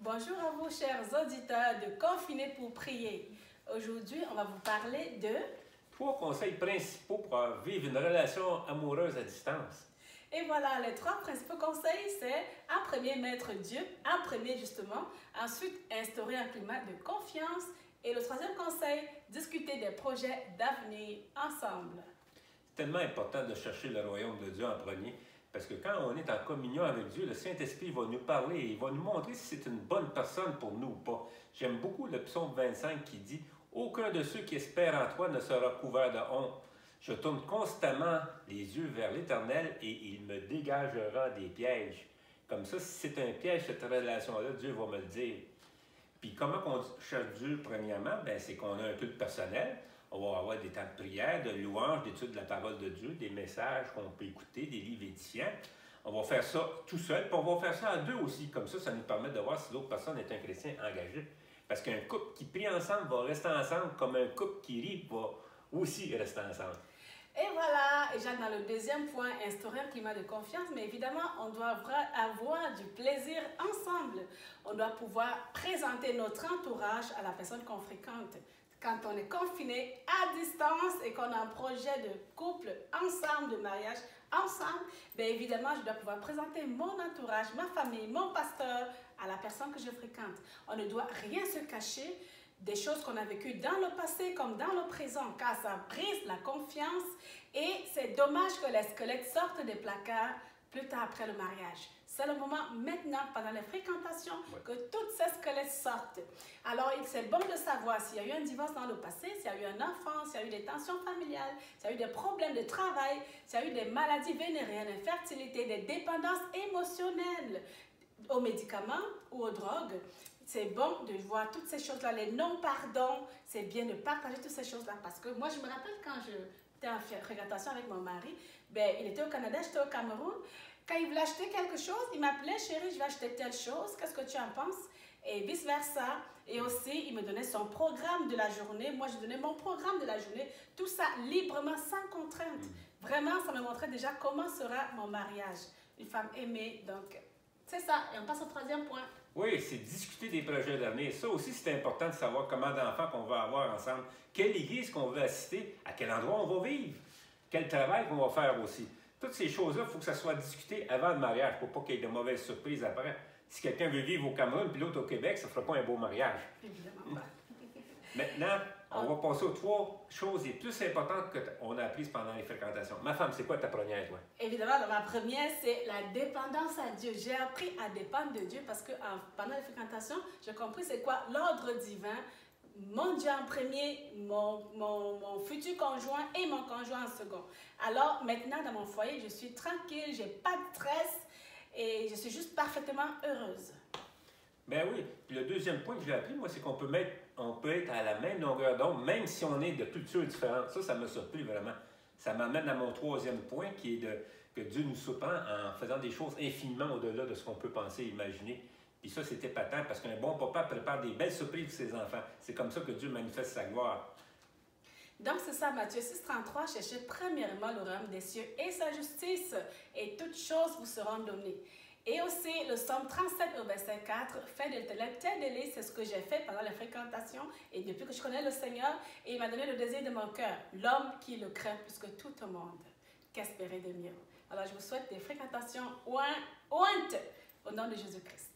Bonjour à vous, chers auditeurs de Confinés pour prier. Aujourd'hui, on va vous parler de 3 conseils principaux pour vivre une relation amoureuse à distance. Et voilà, les 3 principaux conseils, c'est en premier, mettre Dieu en premier justement. Ensuite, instaurer un climat de confiance. Et le 3e conseil, discuter des projets d'avenir ensemble. C'est tellement important de chercher le royaume de Dieu en premier, parce que quand on est en communion avec Dieu, le Saint-Esprit va nous parler et il va nous montrer si c'est une bonne personne pour nous ou pas. J'aime beaucoup le psaume 25 qui dit « Aucun de ceux qui espèrent en toi ne sera couvert de honte. Je tourne constamment les yeux vers l'Éternel et il me dégagera des pièges. » Comme ça, si c'est un piège, cette relation-là, Dieu va me le dire. Puis comment on cherche Dieu, premièrement? C'est qu'on a un culte personnel. On va avoir des temps de prière, de louange, d'étude de la parole de Dieu, des messages qu'on peut écouter, des livres édifiants. On va faire ça tout seul, puis on va faire ça à 2 aussi. Comme ça nous permet de voir si l'autre personne est un chrétien engagé. Parce qu'un couple qui prie ensemble va rester ensemble, comme un couple qui rit va aussi rester ensemble. Et voilà, et Jacques, dans le 2e point, instaurer un climat de confiance, mais évidemment, on doit avoir du plaisir ensemble. On doit pouvoir présenter notre entourage à la personne qu'on fréquente. Quand on est confiné à distance et qu'on a un projet de couple ensemble, de mariage ensemble, bien évidemment, je dois pouvoir présenter mon entourage, ma famille, mon pasteur à la personne que je fréquente. On ne doit rien se cacher des choses qu'on a vécues dans le passé comme dans le présent, car ça brise la confiance et c'est dommage que les squelettes sortent des placards plus tard après le mariage. C'est le moment maintenant, pendant les fréquentations, que toutes ces squelettes sortent. Alors, c'est bon de savoir s'il y a eu un divorce dans le passé, s'il y a eu un enfant, s'il y a eu des tensions familiales, s'il y a eu des problèmes de travail, s'il y a eu des maladies vénériennes, infertilité, des dépendances émotionnelles aux médicaments ou aux drogues. C'est bon de voir toutes ces choses-là, les non-pardons. C'est bien de partager toutes ces choses-là parce que moi, je me rappelle quand j'étais en fréquentation avec mon mari, il était au Canada, j'étais au Cameroun. Quand il voulait acheter quelque chose, il m'appelait « Chérie, je vais acheter telle chose, qu'est-ce que tu en penses ?» Et vice-versa. Et aussi, il me donnait son programme de la journée. Moi, je donnais mon programme de la journée. Tout ça librement, sans contrainte. Vraiment, ça me montrait déjà comment sera mon mariage. Une femme aimée, donc c'est ça. Et on passe au 3e point. Oui, c'est discuter des projets d'avenir. Ça aussi, c'est important de savoir comment d'enfants qu'on va avoir ensemble. Quelle église qu'on veut assister, à quel endroit on va vivre, quel travail qu'on va faire aussi. Toutes ces choses-là, il faut que ça soit discuté avant le mariage pour pas qu'il y ait de mauvaises surprises après. Si quelqu'un veut vivre au Cameroun puis l'autre au Québec, ça ne fera pas un beau mariage. Évidemment pas. Maintenant, on va passer aux 3 choses les plus importantes qu'on a apprises pendant les fréquentations. Ma femme, c'est quoi ta première, toi? Évidemment, ma première, c'est la dépendance à Dieu. J'ai appris à dépendre de Dieu parce que pendant les fréquentations, j'ai compris c'est quoi l'ordre divin. Mon Dieu en premier, mon futur conjoint et mon conjoint en second. Alors maintenant, dans mon foyer, je suis tranquille, je n'ai pas de stress et je suis juste parfaitement heureuse. Ben oui. Puis le 2e point que j'ai appris, moi, c'est qu'on peut être à la même longueur d'onde, même si on est de cultures différentes. Ça m'a surpris vraiment. Ça m'amène à mon 3e point, qui est que Dieu nous surprend en faisant des choses infiniment au-delà de ce qu'on peut penser et imaginer. Puis ça, c'était patent, parce qu'un bon papa prépare des belles surprises pour ses enfants. C'est comme ça que Dieu manifeste sa gloire. Donc, c'est ça, Matthieu 6,33, cherchez premièrement le royaume des cieux et sa justice, et toutes choses vous seront données. Et aussi, le psaume 37 au verset 4, fais de tes délices, c'est ce que j'ai fait pendant les fréquentations et depuis que je connais le Seigneur, et il m'a donné le désir de mon cœur, l'homme qui le craint plus que tout le monde. Qu'espérer de mieux? Alors, je vous souhaite des fréquentations ointes au nom de Jésus-Christ.